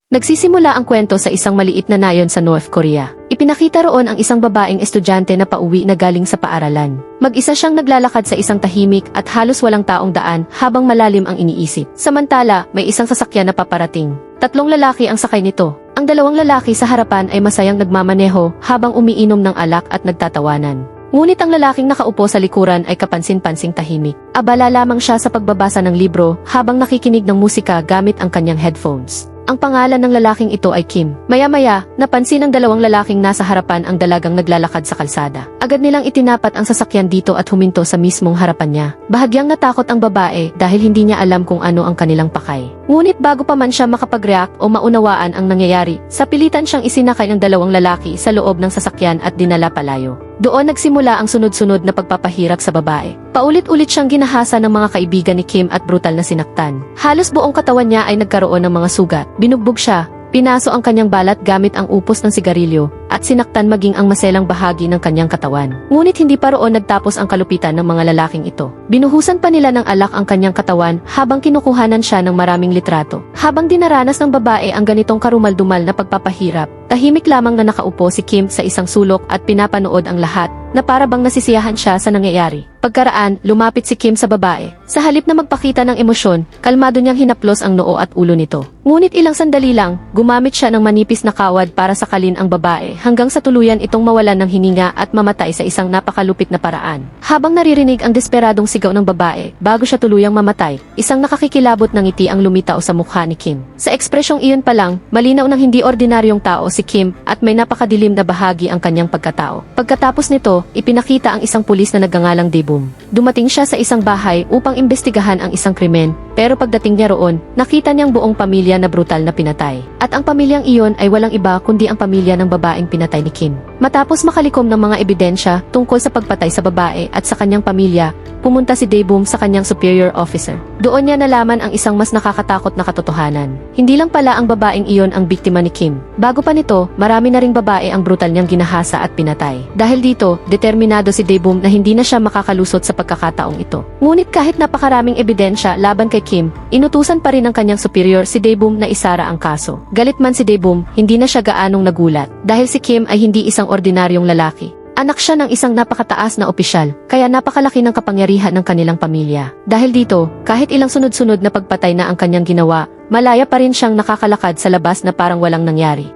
Nagsisimula ang kwento sa isang maliit na nayon sa North Korea. Ipinakita roon ang isang babaeng estudyante na pauwi na galing sa paaralan. Mag-isa siyang naglalakad sa isang tahimik at halos walang taong daan habang malalim ang iniisip. Samantala, may isang sasakyan na paparating. 3 lalaki ang sakay nito. Ang 2 lalaki sa harapan ay masayang nagmamaneho habang umiinom ng alak at nagtatawanan. Ngunit ang lalaking nakaupo sa likuran ay kapansin-pansing tahimik. Abala lamang siya sa pagbabasa ng libro habang nakikinig ng musika gamit ang kanyang headphones. Ang pangalan ng lalaking ito ay Kim. Maya-maya, napansin ng 2 lalaking nasa harapan ang dalagang naglalakad sa kalsada. Agad nilang itinapat ang sasakyan dito at huminto sa mismong harapan niya. Bahagyang natakot ang babae dahil hindi niya alam kung ano ang kanilang pakay. Ngunit bago pa man siya makapag-react o maunawaan ang nangyayari, sa pilitan siyang isinakay ng 2 lalaki sa loob ng sasakyan at dinala palayo. Doon nagsimula ang sunod-sunod na pagpapahirap sa babae. Paulit-ulit siyang ginahasa ng mga kaibigan ni Kim at brutal na sinaktan. Halos buong katawan niya ay nagkaroon ng mga sugat. Binugbog siya, pinaso ang kanyang balat gamit ang upos ng sigarilyo, at sinaktan maging ang maselang bahagi ng kanyang katawan. Ngunit hindi pa roon nagtapos ang kalupitan ng mga lalaking ito. Binuhusan pa nila ng alak ang kanyang katawan habang kinukuhanan siya ng maraming litrato. Habang dinaranas ng babae ang ganitong karumal-dumal na pagpapahirap, tahimik lamang na nakaupo si Kim sa isang sulok at pinapanood ang lahat na para bang nasisiyahan siya sa nangyayari. Pagkaraan, lumapit si Kim sa babae. Sa halip na magpakita ng emosyon, kalmado niyang hinaplos ang noo at ulo nito. Ngunit ilang sandali lang, gumamit siya ng manipis na kawad para sakalin ang babae hanggang sa tuluyan itong mawalan ng hininga at mamatay sa isang napakalupit na paraan. Habang naririnig ang desperadong sigaw ng babae, bago siya tuluyang mamatay, isang nakakikilabot ng ngiti ang lumitaw sa mukha ni Kim. Sa ekspresyong iyon pa lang, malinaw ng hindi ordinaryong tao si Kim at may napakadilim na bahagi ang kanyang pagkatao. Pagkatapos nito, ipinakita ang isang pulis na nagngangalang Dae-boom. Dumating siya sa isang bahay upang imbestigahan ang isang krimen, pero pagdating niya roon, nakita niyang buong pamilya na brutal na pinatay. At ang pamilyang iyon ay walang iba kundi ang pamilya ng babaeng pinatay ni Kim. Matapos makalikom ng mga ebidensya tungkol sa pagpatay sa babae at sa kanyang pamilya, pumunta si Dae-boom sa kanyang superior officer. Doon niya nalaman ang isang mas nakakatakot na katotohanan. Hindi lang pala ang babaeng iyon ang biktima ni Kim. Bago pa nito, marami na ring babae ang brutal niyang ginahasa at pinatay. Dahil dito, determinado si Dae-boom na hindi na siya makakalusot sa pagkakataong ito. Ngunit kahit napakaraming ebidensya laban kay Kim, inutusan pa rin ng kanyang superior si Dae-boom na isara ang kaso. Galit man si Dae-boom, hindi na siya gaanong nagulat. Dahil si Kim ay hindi isang ordinaryong lalaki. Anak siya ng isang napakataas na opisyal, kaya napakalaki ng kapangyarihan ng kanilang pamilya. Dahil dito, kahit ilang sunod-sunod na pagpatay na ang kanyang ginawa, malaya pa rin siyang nakakalakad sa labas na parang walang nangyari.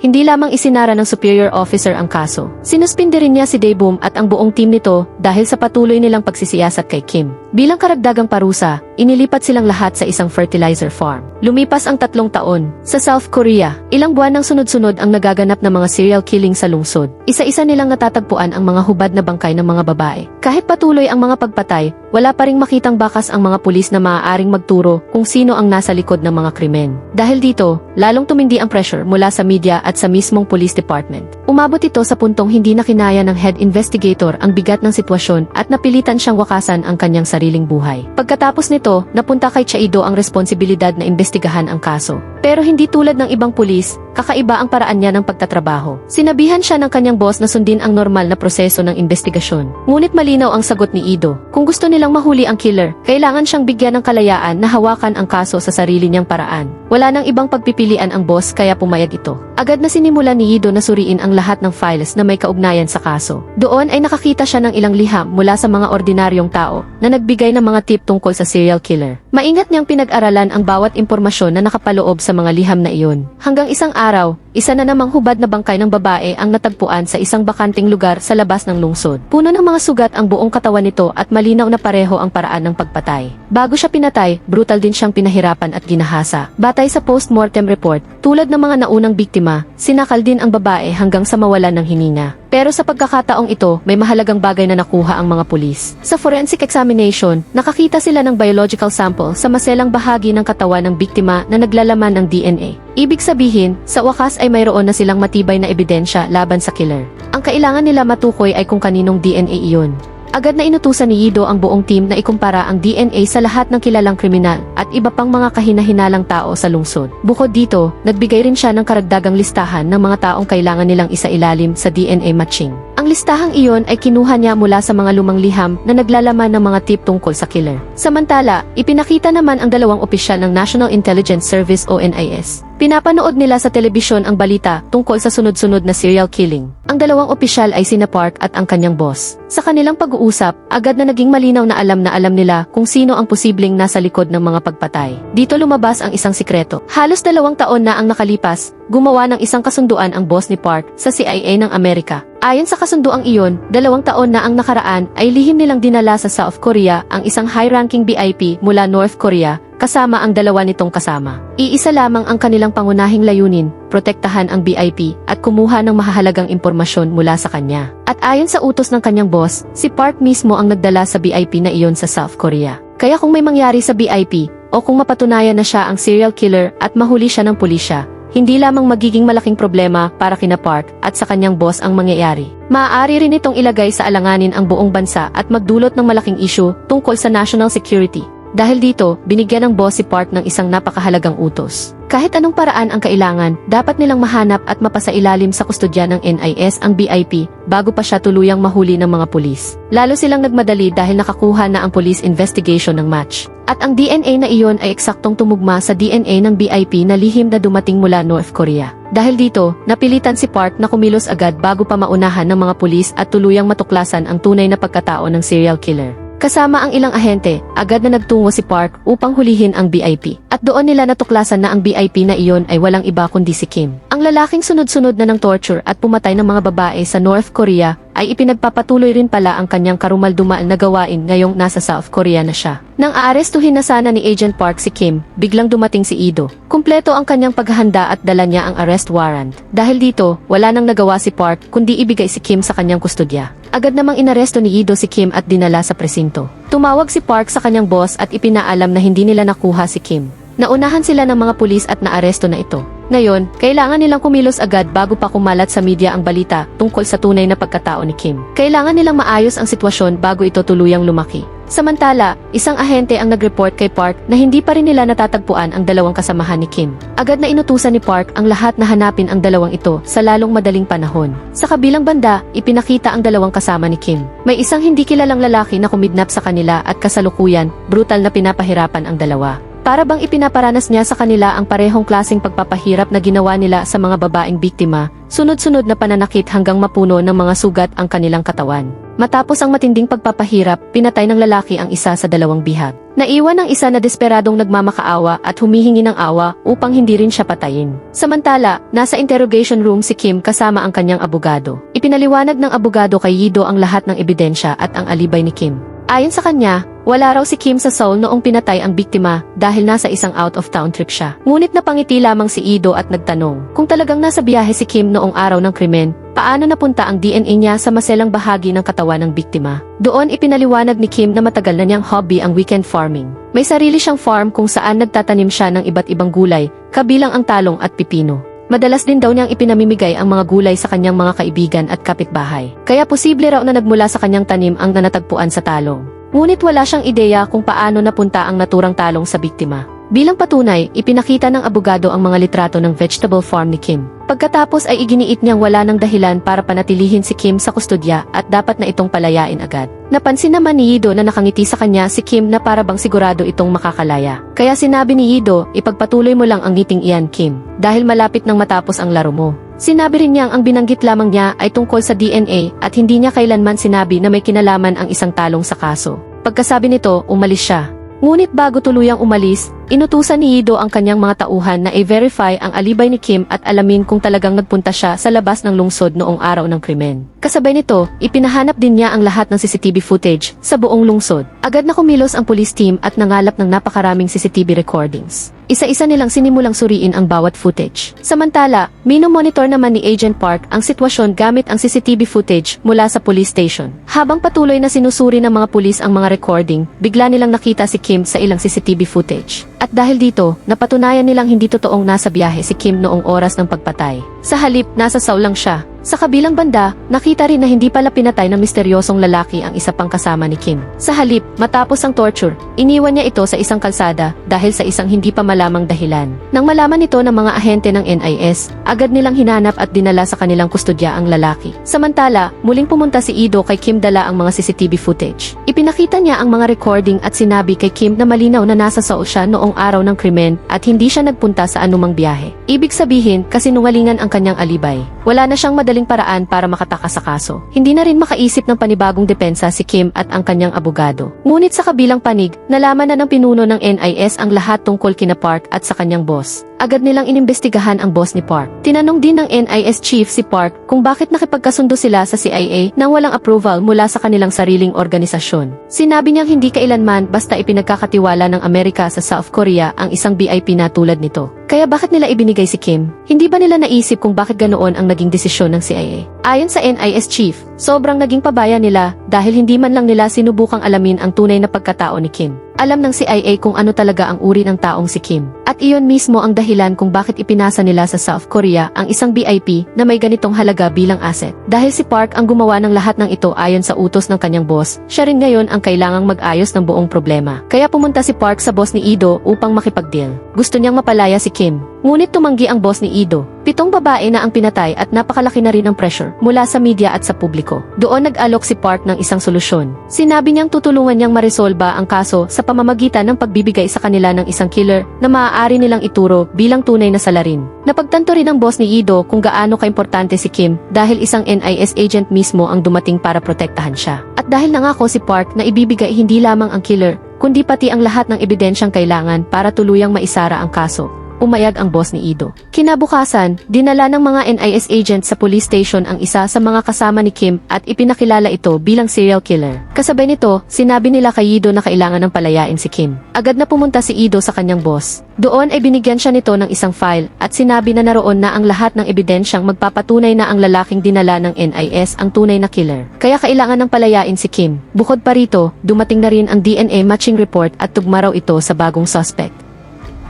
Hindi lamang isinara ng superior officer ang kaso. Sinuspinde rin niya si Dae-boom at ang buong team nito dahil sa patuloy nilang pagsisiyasat kay Kim. Bilang karagdagang parusa, inilipat silang lahat sa isang fertilizer farm. Lumipas ang 3 taon. Sa South Korea, ilang buwan ng sunod-sunod ang nagaganap na mga serial killing sa lungsod. Isa-isa nilang natatagpuan ang mga hubad na bangkay ng mga babae. Kahit patuloy ang mga pagpatay, wala pa ring makitang bakas ang mga pulis na maaaring magturo kung sino ang nasa likod ng mga krimen. Dahil dito, lalong tumindi ang pressure mula sa media at sa mismong police department. Umabot ito sa puntong hindi na kinaya ng head investigator ang bigat ng sitwasyon at napilitan siyang wakasan ang kanyang sariling buhay. Pagkatapos nito, napunta kay Chaido ang responsibilidad na imbestigahan ang kaso. Pero hindi tulad ng ibang pulis, kakaiba ang paraan niya ng pagtatrabaho. Sinabihan siya ng kanyang boss na sundin ang normal na proseso ng investigasyon. Ngunit malinaw ang sagot ni Ido. Kung gusto nilang mahuli ang killer, kailangan siyang bigyan ng kalayaan na hawakan ang kaso sa sarili niyang paraan. Wala nang ibang pagpipilian ang boss kaya pumayag ito. Agad na sinimulan ni Ido na suriin ang lahat ng files na may kaugnayan sa kaso. Doon ay nakakita siya ng ilang liham mula sa mga ordinaryong tao na nagbigay ng mga tip tungkol sa serial killer. Maingat niyang pinag-aralan ang bawat impormasyon na nakapaloob sa mga liham na iyon. Hanggang isang araw, isa na namang hubad na bangkay ng babae ang natagpuan sa isang bakanting lugar sa labas ng lungsod. Puno ng mga sugat ang buong katawan nito at malinaw na pareho ang paraan ng pagpatay. Bago siya pinatay, brutal din siyang pinahirapan at ginahasa. Batay sa post-mortem report, tulad ng mga naunang biktima, sinakal din ang babae hanggang sa mawalan ng hininga. Pero sa pagkakataong ito, may mahalagang bagay na nakuha ang mga pulis. Sa forensic examination, nakakita sila ng biological sample sa maselang bahagi ng katawan ng biktima na naglalaman ng DNA. Ibig sabihin, sa wakas ay mayroon na silang matibay na ebidensya laban sa killer. Ang kailangan nila matukoy ay kung kaninong DNA iyon. Agad na inutusan ni Ido ang buong team na ikumpara ang DNA sa lahat ng kilalang kriminal at iba pang mga kahina-hinalang tao sa lungsod. Bukod dito, nagbigay rin siya ng karagdagang listahan ng mga taong kailangan nilang isailalim sa DNA matching. Ang listahang iyon ay kinuha niya mula sa mga lumang liham na naglalaman ng mga tip tungkol sa killer. Samantala, ipinakita naman ang 2 opisyal ng National Intelligence Service o NIS Pinapanood nila sa telebisyon ang balita tungkol sa sunod-sunod na serial killing. Ang dalawang opisyal ay sina Park at ang kanyang boss. Sa kanilang pag-uusap, agad na naging malinaw na alam nila kung sino ang posibleng nasa likod ng mga pagpatay. Dito lumabas ang isang sikreto. Halos 2 taon na ang nakalipas, gumawa ng isang kasunduan ang boss ni Park sa CIA ng Amerika. Ayon sa kasunduang iyon, 2 taon na ang nakaraan ay lihim nilang dinala sa South Korea ang isang high-ranking VIP mula North Korea, kasama ang 2 nitong kasama. Iisa lamang ang kanilang pangunahing layunin, protektahan ang VIP at kumuha ng mahahalagang impormasyon mula sa kanya. At ayon sa utos ng kanyang boss, si Park mismo ang nagdala sa VIP na iyon sa South Korea. Kaya kung may mangyari sa VIP, o kung mapatunayan na siya ang serial killer at mahuli siya ng pulisya, hindi lamang magiging malaking problema para kina Park at sa kanyang boss ang mangyayari. Maaari rin itong ilagay sa alanganin ang buong bansa at magdulot ng malaking issue tungkol sa national security. Dahil dito, binigyan ng boss si Park ng isang napakahalagang utos. Kahit anong paraan ang kailangan, dapat nilang mahanap at mapasailalim sa kustodya ng NIS ang BIP bago pa siya tuluyang mahuli ng mga pulis. Lalo silang nagmadali dahil nakakuha na ang police investigation ng match. At ang DNA na iyon ay eksaktong tumugma sa DNA ng BIP na lihim na dumating mula North Korea. Dahil dito, napilitan si Park na kumilos agad bago pa maunahan ng mga pulis at tuluyang matuklasan ang tunay na pagkatao ng serial killer. Kasama ang ilang ahente, agad na nagtungo si Park upang hulihin ang BIP. At doon nila natuklasan na ang BIP na iyon ay walang iba kundi si Kim. Ang lalaking sunod-sunod na ng torture at pumatay ng mga babae sa North Korea ay ipinagpapatuloy rin pala ang kanyang karumal-dumal na gawain ngayong nasa South Korea na siya. Nang aarestuhin na sana ni Agent Park si Kim, biglang dumating si Ido. Kumpleto ang kanyang paghahanda at dala niya ang arrest warrant. Dahil dito, wala nang nagawa si Park kundi ibigay si Kim sa kanyang kustodya. Agad namang inaresto ni Ido si Kim at dinala sa presinto. Tumawag si Park sa kanyang boss at ipinaalam na hindi nila nakuha si Kim. Naunahan sila ng mga pulis at naaresto na ito. Ngayon, kailangan nilang kumilos agad bago pa kumalat sa media ang balita tungkol sa tunay na pagkatao ni Kim. Kailangan nilang maayos ang sitwasyon bago ito tuluyang lumaki. Samantala, isang ahente ang nag-report kay Park na hindi pa rin nila natatagpuan ang 2 kasamahan ni Kim. Agad na inutusan ni Park ang lahat na hanapin ang 2 ito sa lalong madaling panahon. Sa kabilang banda, ipinakita ang 2 kasama ni Kim. May isang hindi kilalang lalaki na kumidnap sa kanila at kasalukuyan, brutal na pinapahirapan ang 2. Para bang ipinaparanas niya sa kanila ang parehong klaseng pagpapahirap na ginawa nila sa mga babaeng biktima, sunod-sunod na pananakit hanggang mapuno ng mga sugat ang kanilang katawan. Matapos ang matinding pagpapahirap, pinatay ng lalaki ang isa sa 2 bihag. Naiwan ang isa na desperadong nagmamakaawa at humihingi ng awa upang hindi rin siya patayin. Samantala, nasa interrogation room si Kim kasama ang kanyang abogado. Ipinaliwanag ng abogado kay Yido ang lahat ng ebidensya at ang alibay ni Kim. Ayon sa kanya, wala raw si Kim sa Seoul noong pinatay ang biktima dahil nasa isang out-of-town trip siya. Ngunit napangiti lamang si Ido at nagtanong, kung talagang nasa biyahe si Kim noong araw ng krimen, paano napunta ang DNA niya sa maselang bahagi ng katawan ng biktima? Doon ipinaliwanag ni Kim na matagal na niyang hobby ang weekend farming. May sarili siyang farm kung saan nagtatanim siya ng iba't ibang gulay, kabilang ang talong at pipino. Madalas din daw niyang ipinamimigay ang mga gulay sa kanyang mga kaibigan at kapitbahay. Kaya posible raw na nagmula sa kanyang tanim ang nanatagpuan sa talong. Ngunit wala siyang ideya kung paano napunta ang naturang talong sa biktima. Bilang patunay, ipinakita ng abogado ang mga litrato ng vegetable farm ni Kim. Pagkatapos ay iginiit niyang wala ng dahilan para panatilihin si Kim sa kustodya at dapat na itong palayain agad. Napansin naman ni Yido na nakangiti sa kanya si Kim na para bang sigurado itong makakalaya. Kaya sinabi ni Yido, ipagpatuloy mo lang ang ngiting iyan, Kim, dahil malapit nang matapos ang laro mo. Sinabi rin niyang ang binanggit lamang niya ay tungkol sa DNA at hindi niya kailanman sinabi na may kinalaman ang isang talong sa kaso. Pagkasabi nito, umalis siya. Ngunit bago tuluyang umalis, inutusan ni Yido ang kanyang mga tauhan na i-verify ang alibay ni Kim at alamin kung talagang nagpunta siya sa labas ng lungsod noong araw ng krimen. Kasabay nito, ipinahanap din niya ang lahat ng CCTV footage sa buong lungsod. Agad na kumilos ang police team at nangalap ng napakaraming CCTV recordings. Isa-isa nilang sinimulang suriin ang bawat footage. Samantala, minomonitor naman ni Agent Park ang sitwasyon gamit ang CCTV footage mula sa police station. Habang patuloy na sinusuri ng mga pulis ang mga recording, bigla nilang nakita si Kim sa ilang CCTV footage. At dahil dito, napatunayan nilang hindi totoong nasa biyahe si Kim noong oras ng pagpatay. Sa halip, nasa Seoul lang siya. Sa kabilang banda, nakita rin na hindi pala pinatay ng misteryosong lalaki ang isa pang kasama ni Kim. Sa halip, matapos ang torture, iniwan niya ito sa isang kalsada dahil sa isang hindi pa malamang dahilan. Nang malaman ito ng mga ahente ng NIS, agad nilang hinanap at dinala sa kanilang kustodya ang lalaki. Samantala, muling pumunta si Ido kay Kim dala ang mga CCTV footage. Ipinakita niya ang mga recording at sinabi kay Kim na malinaw na nasa Seoul siya noong araw ng krimen at hindi siya nagpunta sa anumang biyahe. Ibig sabihin, kasinungalingan ang kanyang alibay. Wala na siyang madaling paraan para makatakas sa kaso. Hindi na rin makaisip ng panibagong depensa si Kim at ang kanyang abogado. Ngunit sa kabilang panig, nalaman na ng pinuno ng NIS ang lahat tungkol kina Park at sa kanyang boss. Agad nilang inimbestigahan ang boss ni Park. Tinanong din ng NIS chief si Park kung bakit nakipagkasundo sila sa CIA nang walang approval mula sa kanilang sariling organisasyon. Sinabi niyang hindi kailanman basta ipinagkakatiwala ng Amerika sa South Korea ang isang BIP na tulad nito. Kaya bakit nila ibinigay si Kim? Hindi ba nila naisip kung bakit ganoon ang naging desisyon ng CIA? Ayon sa NIS chief, sobrang naging pabaya nila dahil hindi man lang nila sinubukang alamin ang tunay na pagkatao ni Kim. Alam ng CIA kung ano talaga ang uri ng taong si Kim. At iyon mismo ang dahilan kung bakit ipinasa nila sa South Korea ang isang BIP na may ganitong halaga bilang asset. Dahil si Park ang gumawa ng lahat ng ito ayon sa utos ng kanyang boss, siya rin ngayon ang kailangang mag-ayos ng buong problema. Kaya pumunta si Park sa boss ni Ido upang makipag-deal. Gusto niyang mapalaya si Kim. Ngunit tumanggi ang boss ni Ido. 7 babae na ang pinatay at napakalaki na rin ang pressure mula sa media at sa publiko. Doon nag-alok si Park ng isang solusyon. Sinabi niyang tutulungan niyang maresolba ang kaso sa pamamagitan ng pagbibigay sa kanila ng isang killer na maaari nilang ituro bilang tunay na salarin. Napagtanto rin ng boss ni Ido kung gaano kaimportante si Kim dahil isang NIS agent mismo ang dumating para protektahan siya. At dahil nangako si Park na ibibigay hindi lamang ang killer, kundi pati ang lahat ng ebidensyang kailangan para tuluyang maisara ang kaso. Umayag ang boss ni Ido. Kinabukasan, dinala ng mga NIS agent sa police station ang isa sa mga kasama ni Kim at ipinakilala ito bilang serial killer. Kasabay nito, sinabi nila kay Ido na kailangan ng palayain si Kim. Agad na pumunta si Ido sa kanyang boss. Doon ay binigyan siya nito ng isang file at sinabi na naroon na ang lahat ng ebidensyang magpapatunay na ang lalaking dinala ng NIS ang tunay na killer. Kaya kailangan ng palayain si Kim. Bukod pa rito, dumating na rin ang DNA matching report at tugma raw ito sa bagong suspect.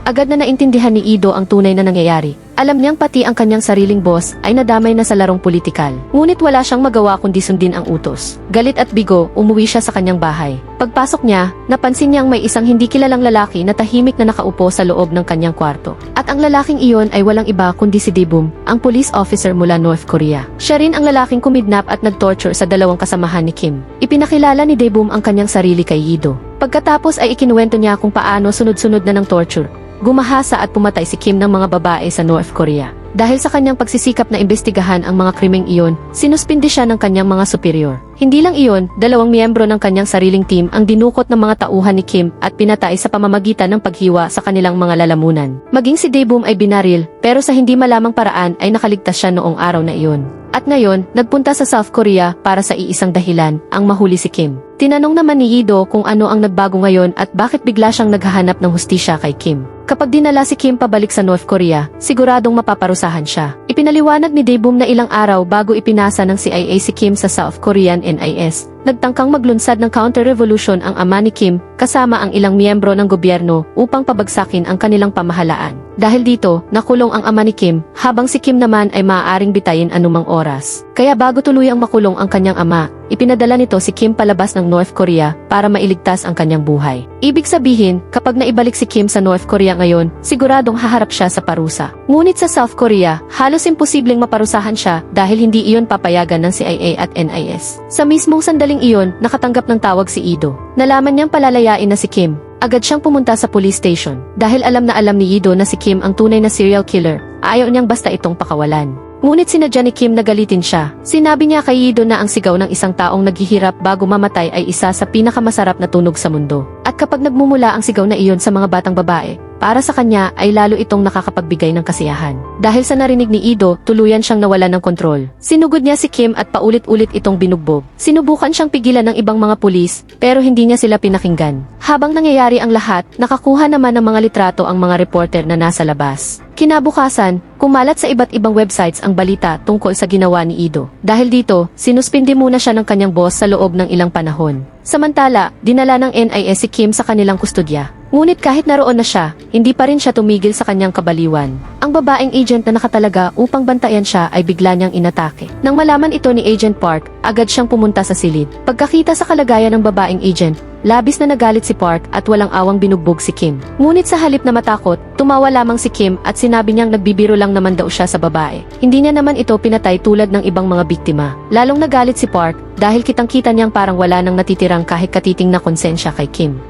Agad na naintindihan ni Ido ang tunay na nangyayari. Alam niyang pati ang kanyang sariling boss ay nadamay na sa larong politikal. Ngunit wala siyang magawa kundi sundin ang utos. Galit at bigo, umuwi siya sa kanyang bahay. Pagpasok niya, napansin niyang may isang hindi kilalang lalaki na tahimik na nakaupo sa loob ng kanyang kwarto. At ang lalaking iyon ay walang iba kundi si Dae-bum, ang police officer mula North Korea. Siya rin ang lalaking kumidnap at nag-torture sa dalawang kasamahan ni Kim. Ipinakilala ni Dae-bum ang kanyang sarili kay Ido. Pagkatapos ay ikinuwento niya kung paano sunod-sunod na ng torture. Gumahasa at pumatay si Kim ng mga babae sa North Korea. Dahil sa kanyang pagsisikap na imbestigahan ang mga krimeng iyon, sinuspindi siya ng kanyang mga superior. Hindi lang iyon, 2 miyembro ng kanyang sariling team ang dinukot ng mga tauhan ni Kim at pinatay sa pamamagitan ng paghiwa sa kanilang mga lalamunan. Maging si Dae-bum ay binaril, pero sa hindi malamang paraan ay nakaligtas siya noong araw na iyon. At ngayon, nagpunta sa South Korea para sa iisang dahilan, ang mahuli si Kim. Tinanong naman ni Ido kung ano ang nagbago ngayon at bakit bigla siyang naghahanap ng hustisya kay Kim. Kapag dinala si Kim pabalik sa North Korea, siguradong mapaparusahan siya. Ipinaliwanag ni Dae-bum na ilang araw bago ipinasa ng CIA si Kim sa South Korean NIS. Nagtangkang maglunsad ng counter-revolution ang ama ni Kim kasama ang ilang miyembro ng gobyerno upang pabagsakin ang kanilang pamahalaan. Dahil dito, nakulong ang ama ni Kim, habang si Kim naman ay maaaring bitayin anumang oras. Kaya bago tuluyang makulong ang kanyang ama, ipinadala nito si Kim palabas ng North Korea para mailigtas ang kanyang buhay. Ibig sabihin, kapag naibalik si Kim sa North Korea ngayon, siguradong haharap siya sa parusa. Ngunit sa South Korea, halos imposibleng maparusahan siya dahil hindi iyon papayagan ng CIA at NIS. Sa mismong sandaling iyon, nakatanggap ng tawag si Ido. Nalaman niyang palalayain na si Kim. Agad siyang pumunta sa police station. Dahil alam na alam ni Ido na si Kim ang tunay na serial killer, ayaw niyang basta itong pakawalan. Ngunit sinadya ni Kim na galitin siya. Sinabi niya kay Ido na ang sigaw ng isang taong naghihirap bago mamatay ay isa sa pinakamasarap na tunog sa mundo. At kapag nagmumula ang sigaw na iyon sa mga batang babae, para sa kanya ay lalo itong nakakapagbigay ng kasiyahan. Dahil sa narinig ni Ido, tuluyan siyang nawalan ng kontrol. Sinugod niya si Kim at paulit-ulit itong binugbog. Sinubukan siyang pigilan ng ibang mga pulis, pero hindi niya sila pinakinggan. Habang nangyayari ang lahat, nakakuha naman ng mga litrato ang mga reporter na nasa labas. Kinabukasan, kumalat sa iba't ibang websites ang balita tungkol sa ginawa ni Ido. Dahil dito, sinuspindi muna siya ng kanyang boss sa loob ng ilang panahon. Samantala, dinala ng NIS si Kim sa kanilang kustodya. Ngunit kahit naroon na siya, hindi pa rin siya tumigil sa kanyang kabaliwan. Ang babaeng agent na nakatalaga upang bantayan siya ay bigla niyang inatake. Nang malaman ito ni Agent Park, agad siyang pumunta sa silid. Pagkakita sa kalagayan ng babaeng agent, labis na nagalit si Park at walang awang binugbog si Kim. Ngunit sa halip na matakot, tumawa lamang si Kim at sinabi niyang nagbibiro lang naman daw siya sa babae. Hindi niya naman ito pinatay tulad ng ibang mga biktima. Lalong nagalit si Park dahil kitang-kita niyang parang wala nang natitirang kahit katiting na konsensya kay Kim.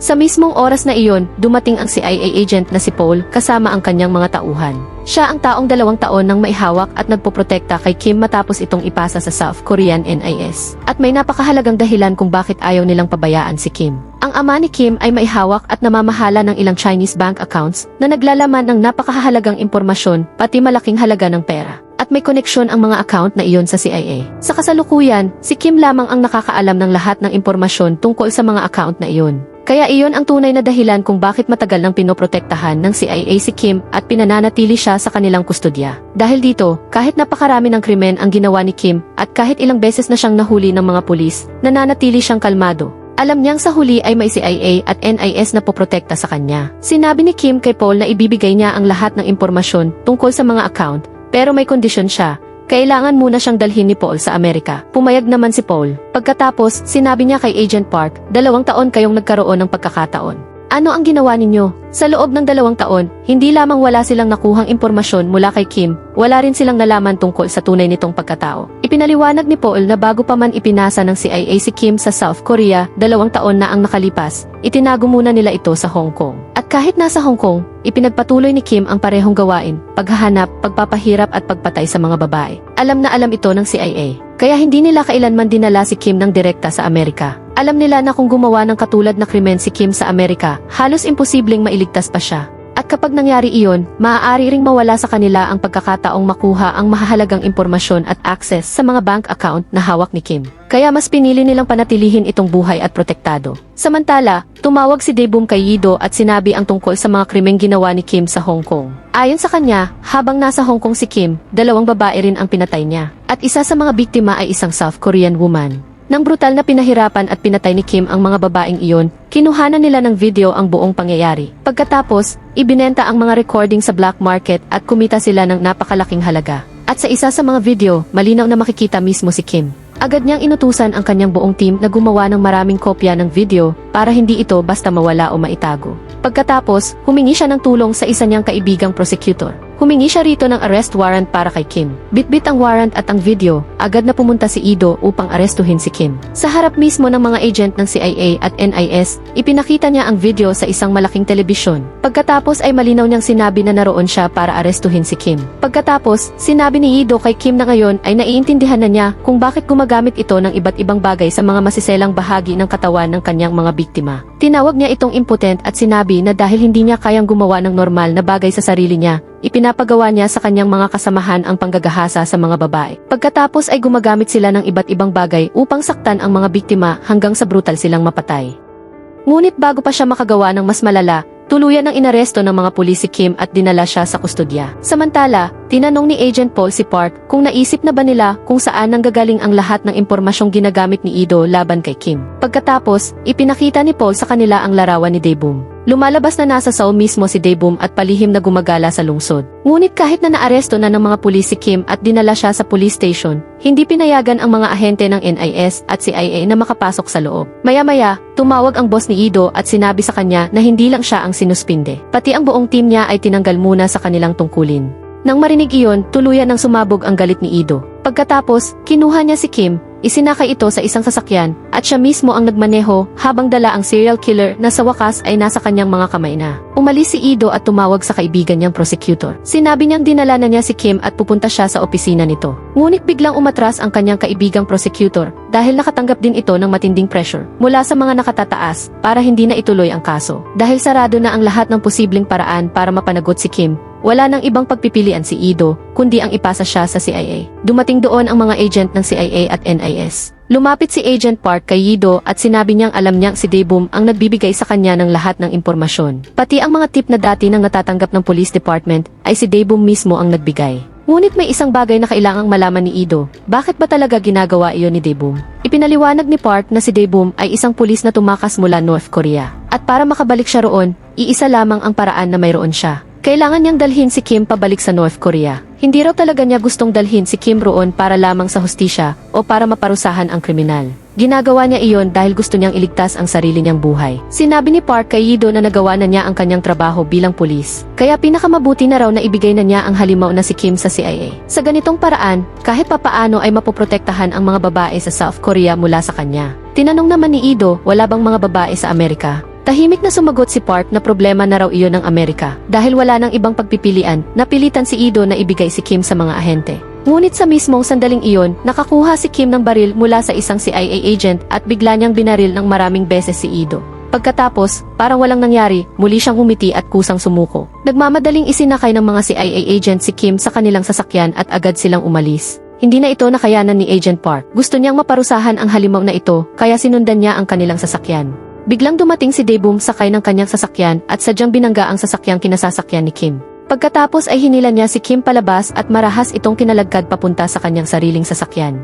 Sa mismong oras na iyon, dumating ang CIA agent na si Paul kasama ang kanyang mga tauhan. Siya ang taong 2 taon nang maihawak at nagpoprotekta kay Kim matapos itong ipasa sa South Korean NIS. At may napakahalagang dahilan kung bakit ayaw nilang pabayaan si Kim. Ang ama ni Kim ay maihawak at namamahala ng ilang Chinese bank accounts na naglalaman ng napakahalagang impormasyon pati malaking halaga ng pera. At may koneksyon ang mga account na iyon sa CIA. Sa kasalukuyan, si Kim lamang ang nakakaalam ng lahat ng impormasyon tungkol sa mga account na iyon. Kaya iyon ang tunay na dahilan kung bakit matagal nang pinoprotektahan ng CIA si Kim at pinananatili siya sa kanilang kustodya. Dahil dito, kahit napakarami ng krimen ang ginawa ni Kim at kahit ilang beses na siyang nahuli ng mga pulis, nananatili siyang kalmado. Alam niyang sa huli ay may CIA at NIS na poprotekta sa kanya. Sinabi ni Kim kay Paul na ibibigay niya ang lahat ng impormasyon tungkol sa mga account, pero may kondisyon siya. Kailangan muna siyang dalhin ni Paul sa Amerika. Pumayag naman si Paul. Pagkatapos, sinabi niya kay Agent Park, 2 taon kayong nagkaroon ng pagkakataon. Ano ang ginawa ninyo? Sa loob ng 2 taon, hindi lamang wala silang nakuhang impormasyon mula kay Kim, wala rin silang nalaman tungkol sa tunay nitong pagkatao. Ipinaliwanag ni Paul na bago pa man ipinasa ng CIA si Kim sa South Korea, 2 taon na ang nakalipas, itinago muna nila ito sa Hong Kong. At kahit nasa Hong Kong, ipinagpatuloy ni Kim ang parehong gawain, paghahanap, pagpapahirap at pagpatay sa mga babae. Alam na alam ito ng CIA. Kaya hindi nila kailanman dinala si Kim ng direkta sa Amerika. Alam nila na kung gumawa ng katulad na krimen si Kim sa Amerika, halos imposibleng mailigtas pa siya. At kapag nangyari iyon, maaari ring mawala sa kanila ang pagkakataong makuha ang mahahalagang impormasyon at access sa mga bank account na hawak ni Kim. Kaya mas pinili nilang panatilihin itong buhay at protektado. Samantala, tumawag si Dae-boom kay Yi-do at sinabi ang tungkol sa mga krimeng ginawa ni Kim sa Hong Kong. Ayon sa kanya, habang nasa Hong Kong si Kim, 2 babae rin ang pinatay niya. At isa sa mga biktima ay isang South Korean woman. Nang brutal na pinahirapan at pinatay ni Kim ang mga babaeng iyon, kinuhanan nila ng video ang buong pangyayari. Pagkatapos, ibinenta ang mga recording sa black market at kumita sila ng napakalaking halaga. At sa isa sa mga video, malinaw na makikita mismo si Kim. Agad niyang inutusan ang kanyang buong team na gumawa ng maraming kopya ng video para hindi ito basta mawala o maitago. Pagkatapos, humingi siya ng tulong sa isa niyang kaibigang prosecutor. Humingi siya rito ng arrest warrant para kay Kim. Bitbit ang warrant at ang video, agad na pumunta si Yi-do upang arestuhin si Kim. Sa harap mismo ng mga agent ng CIA at NIS, ipinakita niya ang video sa isang malaking telebisyon. Pagkatapos ay malinaw niyang sinabi na naroon siya para arestuhin si Kim. Pagkatapos, sinabi ni Yi-do kay Kim na ngayon ay naiintindihan na niya kung bakit gumagamit ito ng iba't ibang bagay sa mga masiselang bahagi ng katawan ng kanyang mga biktima. Tinawag niya itong impotent at sinabi na dahil hindi niya kayang gumawa ng normal na bagay sa sarili niya, ipinapagawa niya sa kanyang mga kasamahan ang panggagahasa sa mga babae. Pagkatapos ay gumagamit sila ng iba't ibang bagay upang saktan ang mga biktima hanggang sa brutal silang mapatay. Ngunit bago pa siya makagawa ng mas malala, tuluyan ng inaresto ng mga pulis si Kim at dinala siya sa kustodya. Samantala, tinanong ni Agent Paul si Park kung naisip na ba nila kung saan nanggagaling ang lahat ng impormasyong ginagamit ni Yi-do laban kay Kim. Pagkatapos, ipinakita ni Paul sa kanila ang larawan ni Dae-boom. Lumalabas na nasa Seoul mismo si Dae-boom at palihim na gumagala sa lungsod. Ngunit kahit na naaresto na ng mga pulis si Kim at dinala siya sa police station, hindi pinayagan ang mga ahente ng NIS at CIA na makapasok sa loob. Maya-maya, tumawag ang boss ni Yi-do at sinabi sa kanya na hindi lang siya ang sinuspinde. Pati ang buong team niya ay tinanggal muna sa kanilang tungkulin. Nang marinig iyon, tuluyan ng sumabog ang galit ni Yi-do. Pagkatapos, kinuha niya si Kim, isinakay ito sa isang sasakyan, at siya mismo ang nagmaneho habang dala ang serial killer na sa wakas ay nasa kanyang mga kamay na. Umalis si Yi-do at tumawag sa kaibigan niyang prosecutor. Sinabi niyang dinala na niya si Kim at pupunta siya sa opisina nito. Ngunit biglang umatras ang kanyang kaibigang prosecutor dahil nakatanggap din ito ng matinding pressure mula sa mga nakatataas para hindi na ituloy ang kaso. Dahil sarado na ang lahat ng posibleng paraan para mapanagot si Kim, wala nang ibang pagpipilian si Yi-do, kundi ang ipasa siya sa CIA. Dumating doon ang mga agent ng CIA at NIS. Lumapit si Agent Park kay Yi-do at sinabi niyang alam niyang si Dae-boom ang nagbibigay sa kanya ng lahat ng impormasyon. Pati ang mga tip na dati nang natatanggap ng police department ay si Dae-boom mismo ang nagbigay. Ngunit may isang bagay na kailangang malaman ni Yi-do. Bakit ba talaga ginagawa iyon ni Dae-boom? Ipinaliwanag ni Park na si Dae-boom ay isang pulis na tumakas mula North Korea. At para makabalik siya roon, iisa lamang ang paraan na mayroon siya. Kailangan niyang dalhin si Kim pabalik sa North Korea. Hindi raw talaga niya gustong dalhin si Kim roon para lamang sa hustisya o para maparusahan ang kriminal. Ginagawa niya iyon dahil gusto niyang iligtas ang sarili niyang buhay. Sinabi ni Park kay Yido na nagawa na niya ang kanyang trabaho bilang pulis. Kaya pinakamabuti na raw na ibigay na niya ang halimaw na si Kim sa CIA. Sa ganitong paraan, kahit papaano ay mapoprotektahan ang mga babae sa South Korea mula sa kanya. Tinanong naman ni Ido, wala bang mga babae sa Amerika? Tahimik na sumagot si Park na problema na raw iyon ng Amerika. Dahil wala nang ibang pagpipilian, napilitan si Ido na ibigay si Kim sa mga ahente. Ngunit sa mismong sandaling iyon, nakakuha si Kim ng baril mula sa isang CIA agent at bigla niyang binaril ng maraming beses si Ido. Pagkatapos, parang walang nangyari, muli siyang humiti at kusang sumuko. Nagmamadaling isinakay ng mga CIA agent si Kim sa kanilang sasakyan at agad silang umalis. Hindi na ito nakayanan ni Agent Park. Gusto niyang maparusahan ang halimaw na ito, kaya sinundan niya ang kanilang sasakyan. Biglang dumating si Dae-boom sakay ng kanyang sasakyan at sadyang binangga ang sasakyang kinasasakyan ni Kim. Pagkatapos ay hinila niya si Kim palabas at marahas itong kinalagkad papunta sa kanyang sariling sasakyan.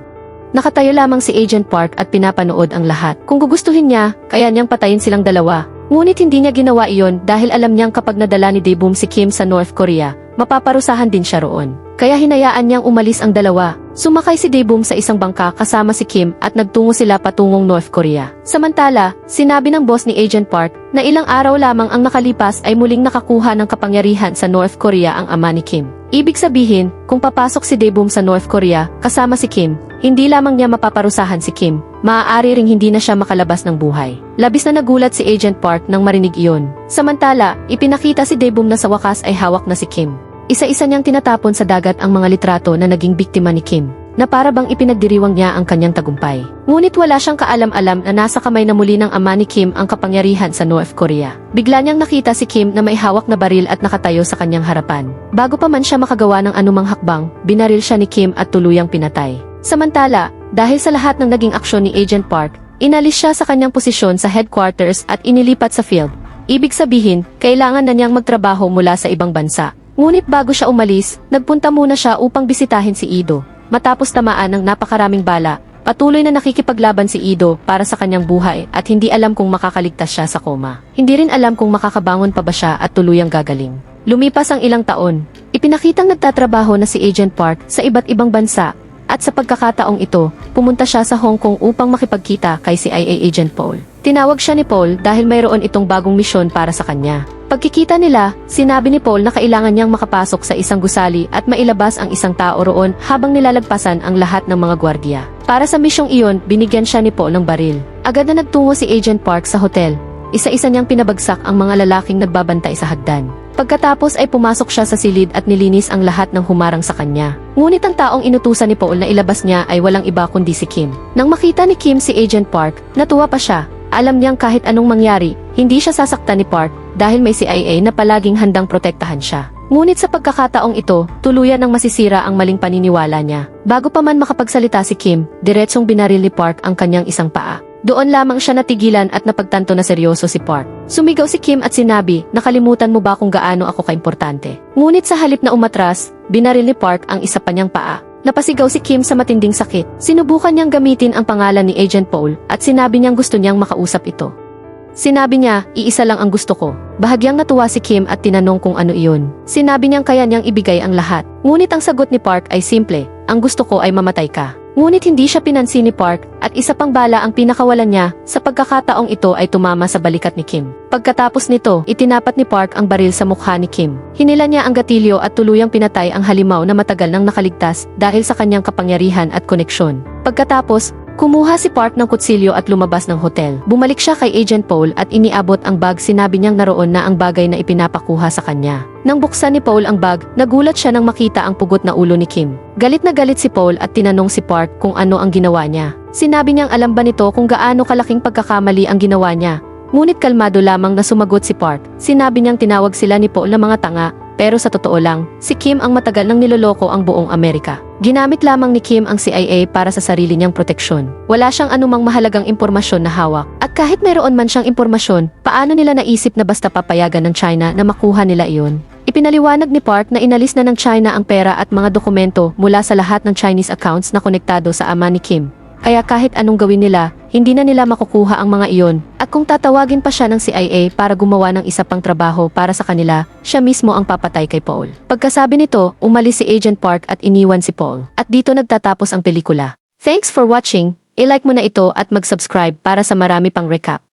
Nakatayo lamang si Agent Park at pinapanood ang lahat. Kung gugustuhin niya, kaya niyang patayin silang dalawa. Ngunit hindi niya ginawa iyon dahil alam niyang kapag nadala ni Dae-boom si Kim sa North Korea, mapaparusahan din siya roon. Kaya hinayaan niyang umalis ang dalawa. Sumakay si Dae-boom sa isang bangka kasama si Kim at nagtungo sila patungong North Korea. Samantala, sinabi ng boss ni Agent Park na ilang araw lamang ang nakalipas ay muling nakakuha ng kapangyarihan sa North Korea ang ama ni Kim. Ibig sabihin, kung papasok si Dae-boom sa North Korea kasama si Kim, hindi lamang niya mapaparusahan si Kim, maaari ring hindi na siya makalabas ng buhay. Labis na nagulat si Agent Park nang marinig iyon. Samantala, ipinakita si Dae-boom na sa wakas ay hawak na si Kim. Isa-isa niyang tinatapon sa dagat ang mga litrato na naging biktima ni Kim, na para bang ipinagdiriwang niya ang kanyang tagumpay. Ngunit wala siyang kaalam-alam na nasa kamay na muli ng ama ni Kim ang kapangyarihan sa North Korea. Bigla niyang nakita si Kim na may hawak na baril at nakatayo sa kanyang harapan. Bago pa man siya makagawa ng anumang hakbang, binaril siya ni Kim at tuluyang pinatay. Samantala, dahil sa lahat ng naging aksyon ni Agent Park, inalis siya sa kanyang posisyon sa headquarters at inilipat sa field. Ibig sabihin, kailangan na niyang magtrabaho mula sa ibang bansa. Ngunit bago siya umalis, nagpunta muna siya upang bisitahin si Ido. Matapos tamaan ng napakaraming bala, patuloy na nakikipaglaban si Ido para sa kanyang buhay at hindi alam kung makakaligtas siya sa koma. Hindi rin alam kung makakabangon pa ba siya at tuluyang gagaling. Lumipas ang ilang taon, ipinakitang nagtatrabaho na si Agent Park sa iba't ibang bansa at sa pagkakataong ito, pumunta siya sa Hong Kong upang makipagkita kay CIA Agent Paul. Tinawag siya ni Paul dahil mayroon itong bagong misyon para sa kanya. Pagkikita nila, sinabi ni Paul na kailangan niyang makapasok sa isang gusali at mailabas ang isang tao roon habang nilalagpasan ang lahat ng mga gwardiya. Para sa misyong iyon, binigyan siya ni Paul ng baril. Agad na nagtungo si Agent Park sa hotel. Isa-isa niyang pinabagsak ang mga lalaking nagbabantay sa hagdan. Pagkatapos ay pumasok siya sa silid at nilinis ang lahat ng humarang sa kanya. Ngunit ang taong inutusan ni Paul na ilabas niya ay walang iba kundi si Kim. Nang makita ni Kim si Agent Park, natuwa pa siya. Alam niyang kahit anong mangyari, hindi siya sasaktan ni Park dahil may CIA na palaging handang protektahan siya. Ngunit sa pagkakataong ito, tuluyan ng masisira ang maling paniniwala niya. Bago pa man makapagsalita si Kim, diretsong binaril ni Park ang kanyang isang paa. Doon lamang siya natigilan at napagtanto na seryoso si Park. Sumigaw si Kim at sinabi, nakalimutan mo ba kung gaano ako kaimportante? Ngunit sa halip na umatras, binaril ni Park ang isa pa niyang paa. Napasigaw si Kim sa matinding sakit. Sinubukan niyang gamitin ang pangalan ni Agent Paul at sinabi niyang gusto niyang makausap ito. Sinabi niya, iisa lang ang gusto ko. Bahagyang natuwa si Kim at tinanong kung ano iyon. Sinabi niyang kaya niyang ibigay ang lahat. Ngunit ang sagot ni Park ay simple, ang gusto ko ay mamatay ka. Ngunit hindi siya pinansin ni Park at isa pang bala ang pinakawalan niya sa pagkakataong ito ay tumama sa balikat ni Kim. Pagkatapos nito, itinapat ni Park ang baril sa mukha ni Kim. Hinila niya ang gatilyo at tuluyang pinatay ang halimaw na matagal nang nakaligtas dahil sa kanyang kapangyarihan at koneksyon. Pagkatapos, kumuha si Park ng kutsilyo at lumabas ng hotel. Bumalik siya kay Agent Paul at iniabot ang bag. Sinabi niyang naroon na ang bagay na ipinapakuha sa kanya. Nang buksan ni Paul ang bag, nagulat siya nang makita ang pugot na ulo ni Kim. Galit na galit si Paul at tinanong si Park kung ano ang ginawa niya. Sinabi niyang alam ba nito kung gaano kalaking pagkakamali ang ginawa niya. Ngunit kalmado lamang na sumagot si Park. Sinabi niyang tinawag sila ni Paul na mga tanga. Pero sa totoo lang, si Kim ang matagal nang niloloko ang buong Amerika. Ginamit lamang ni Kim ang CIA para sa sarili niyang proteksyon. Wala siyang anumang mahalagang impormasyon na hawak. At kahit mayroon man siyang impormasyon, paano nila naisip na basta papayagan ng China na makuha nila iyon? Ipinaliwanag ni Park na inalis na ng China ang pera at mga dokumento mula sa lahat ng Chinese accounts na konektado sa ama ni Kim. Kaya kahit anong gawin nila, hindi na nila makukuha ang mga iyon. At kung tatawagin pa siya ng CIA para gumawa ng isa pang trabaho para sa kanila, siya mismo ang papatay kay Paul. Pagkasabi nito, umalis si Agent Park at iniwan si Paul. At dito nagtatapos ang pelikula. Thanks for watching. I-like mo na ito at mag-subscribe para sa marami pang recap.